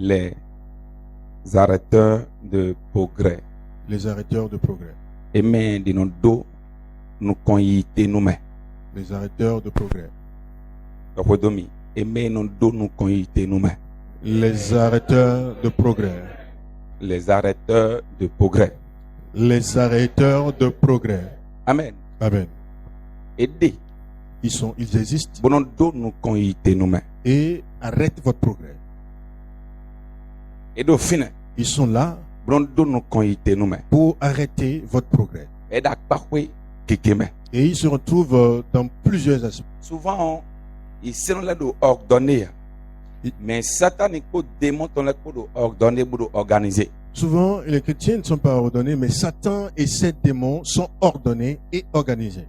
les arrêteurs de progrès. Les arrêteurs de progrès. Amen. De nos dos, nous conyiter nous-mêmes. Les arrêteurs de progrès. Amen. Nos dos, nous conyiter nous-mêmes. Les arrêteurs de progrès. Les arrêteurs de progrès. Les arrêteurs de progrès. Amen. Amen. Aidez. Ils existent. Bon, nos dos, nous conyiter nous-mêmes. Et arrêtent votre progrès. Et au final, ils sont là pour arrêter votre progrès. Et ils se retrouvent dans plusieurs aspects. Souvent, ils sont là pour ordonner. Mais Satan est démon pour ordonner, pour organiser. Souvent, les chrétiens ne sont pas ordonnés, mais Satan et ses démons sont ordonnés et organisés.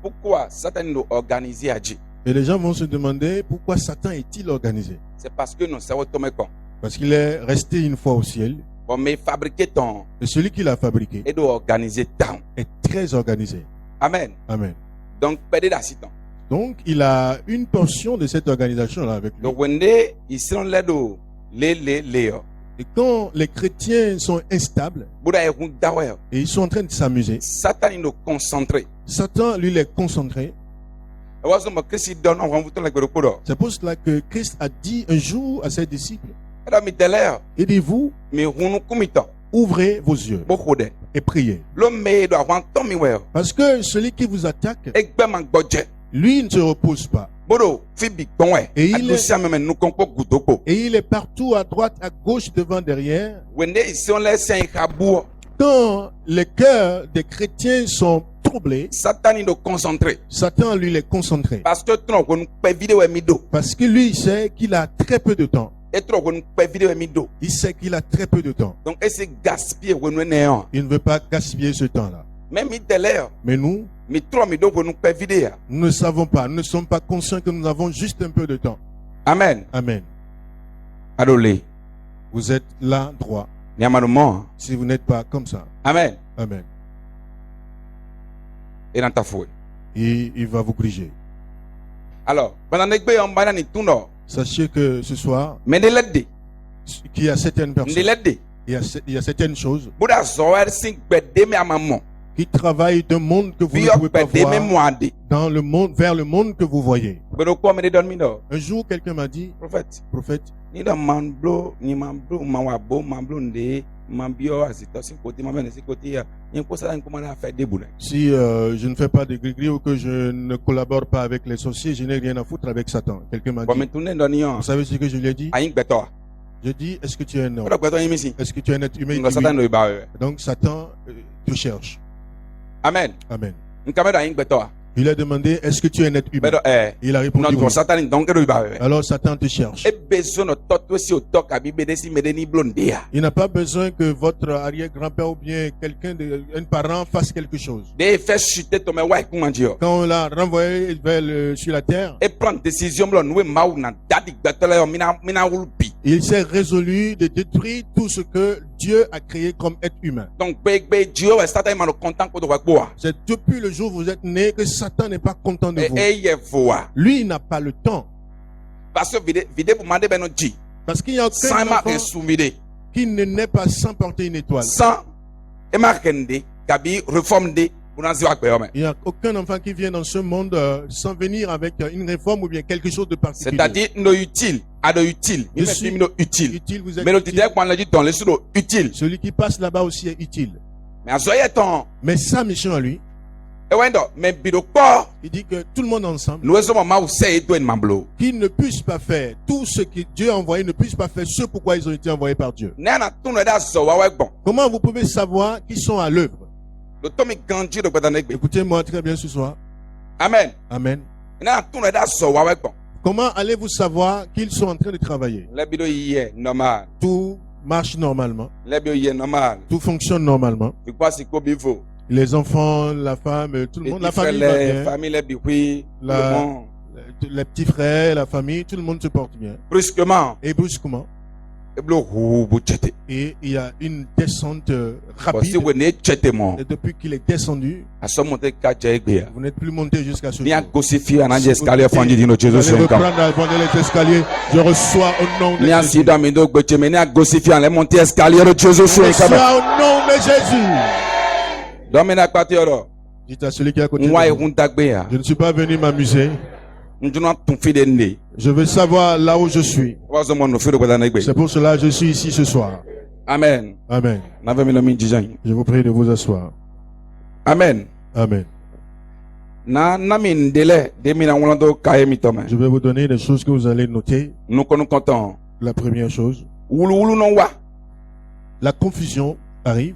Pourquoi Satan est organisé à Dieu? Et les gens vont se demander pourquoi Satan est-il organisé? C'est parce que nous savons parce qu'il est resté une fois au ciel. Mais fabriquer ton et celui qui l'a fabriqué est très organisé. Amen. Amen. Donc, il a une portion de cette organisation-là avec lui. Donc, ils sont là et quand les chrétiens sont instables et ils sont en train de s'amuser, Satan est concentré. Satan, lui, est concentré. C'est pour cela que Christ a dit un jour à ses disciples, aidez-vous, ouvrez vos yeux et priez. Parce que celui qui vous attaque, lui ne se repose pas. Et il est partout, à droite, à gauche, devant, derrière. Quand les cœurs des chrétiens sont troublés, Satan est concentré. Satan, lui, est concentré. Parce que lui, il sait qu'il a très peu de temps. Il sait qu'il a très peu de temps. Donc, il ne veut pas gaspiller ce temps-là. Mais nous ne savons pas, nous ne sommes pas conscients que nous avons juste un peu de temps. Amen. Amen. Adolé. Vous êtes là, droit. Si vous n'êtes pas comme ça. Amen. Amen. Et dans ta foi. Et il va vous corriger. Alors, sachez que ce soir, qu'il y a certaines personnes, il y a certaines choses qui travaillent d'un monde que vous ne pouvez pas voir dans le monde, vers le monde que vous voyez. Un jour, quelqu'un m'a dit, prophète, si je ne fais pas de gris-gris ou que je ne collabore pas avec les sorciers, je n'ai rien à foutre avec Satan. Quelqu'un m'a dit, vous savez ce que je lui ai dit? Je dis, est-ce que tu es un homme? Est-ce que tu es un être humain? Donc Satan te cherche. Amen. Amen. Il a demandé, est-ce que tu es un être humain? Il a répondu, oui. Alors Satan te cherche. Il n'a pas besoin que votre arrière-grand-père ou bien un parent fasse quelque chose. Quand on l'a renvoyé sur la terre, il s'est résolu de détruire tout ce que Dieu a créé comme être humain. C'est depuis le jour où vous êtes né que Satan n'est pas content de vous. Lui, il n'a pas le temps. Parce qu'il y a aucun enfant qui ne naît pas sans porter une étoile. Il n'y a aucun enfant qui vient dans ce monde sans venir avec une réforme ou bien quelque chose de particulier. C'est-à-dire utile. Utile, vous êtes utile. Celui qui passe là-bas aussi est utile. Mais sa mission à lui, il dit que tout le monde ensemble, qu'ils ne puissent pas faire tout ce que Dieu a envoyé, ne puissent pas faire ce pourquoi ils ont été envoyés par Dieu. Comment vous pouvez savoir qu'ils sont à l'œuvre? Écoutez-moi très bien ce soir. Amen. Amen. Comment allez-vous savoir qu'ils sont en train de travailler? Tout marche normalement. Tout fonctionne normalement. Les enfants, la femme, tout le monde, la famille va bien. Les petits frères, la famille, tout le monde se porte bien. Brusquement. Et brusquement, Et il y a une descente rapide. Et depuis qu'il est descendu, vous n'êtes plus monté jusqu'à ce jour. Vous allez reprendre avant les escaliers. Je reçois au nom de Jésus. Je reçois au nom de Jésus. Dites à celui qui est à côté de vous, je ne suis pas venu m'amuser. Je veux savoir là où je suis. C'est pour cela que je suis ici ce soir. Amen. Amen. Je vous prie de vous asseoir. Amen. Amen. Je vais vous donner des choses que vous allez noter. La première chose, la confusion arrive.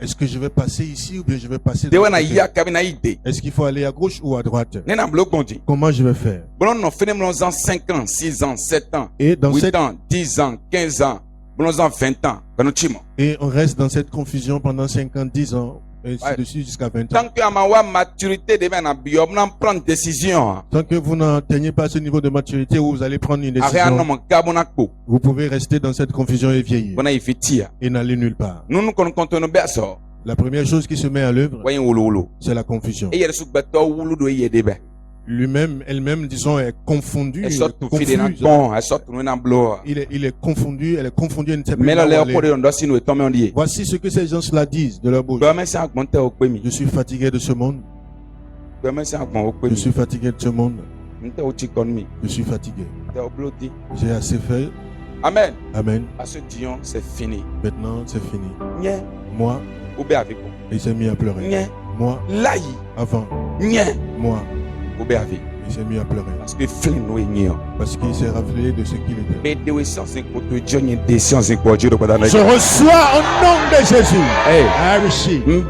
Est-ce que je vais passer ici ou bien je vais passer dans Est-ce qu'il faut aller à gauche ou à droite? Comment je vais faire? 5 ans, 6 ans, 7 ans, et dans 8 ans, 10 ans, 15 ans, 20 ans. Et on reste dans cette confusion pendant 5 ans, 10 ans, et ainsi de suite jusqu'à 20 ans. Tant que maturité prendre décision. Tant que vous n'atteignez pas ce niveau de maturité où vous allez prendre une décision, vous pouvez rester dans cette confusion et vieillir. Et n'aller nulle part. La première chose qui se met à l'œuvre, c'est la confusion. Lui-même, elle-même, disons, est confondue. Il est confondu, elle est confondue. Voici ce que ces gens-là disent de leur bouche. Je suis fatigué de ce monde. Je suis fatigué de ce monde. Je suis fatigué. J'ai assez fait. Amen. Amen. C'est fini. Maintenant, c'est fini. Moi, il s'est mis à pleurer. Moi, avant. Moi, il s'est mis à pleurer. Parce qu'il s'est rappelé de ce qu'il était. Je reçois au nom de Jésus. I receive.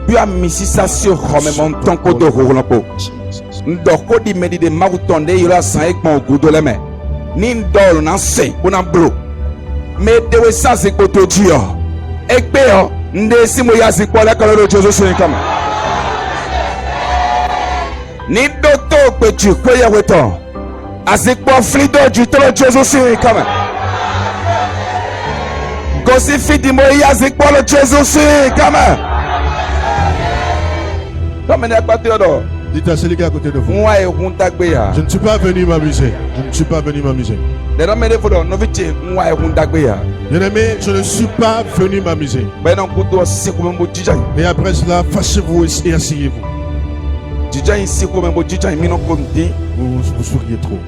Ni doto pechu koya weto azikpo flido jutolo Jesus kama gosi fidi mo yazikpo lo Jesus kama comme n'est pas théodore. Dites à celui qui est à côté de vous. Je ne suis pas venu m'amuser. Je ne suis pas venu m'amuser. Bien-aimé, je ne suis pas venu m'amuser. Et après cela, fâchez-vous et asseyez-vous. Vous souriez trop.